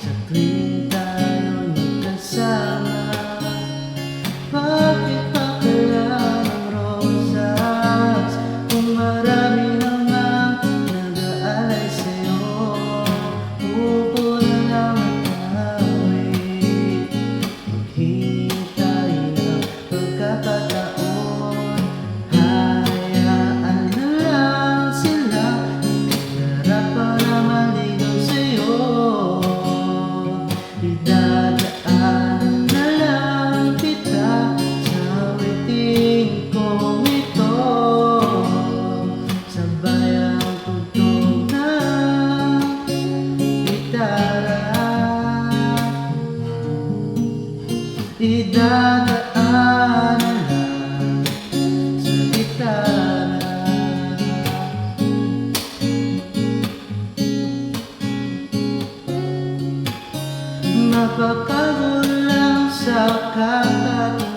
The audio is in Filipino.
sa tuwing tayo magkasama. Bakit pa kailangan ng rosas kung marami namang nag-aalay sa'yo? Upo na lang at awit, maghintay ng pagkakataon. Hayaan na lang sila, harap para maligaw sa'yo. Idadaan na lang kita sa awiting kong ito, sabay ang tugtog ng gitara. Idadaan na lang sa gitara. Mapapagod lang sa kakatiyan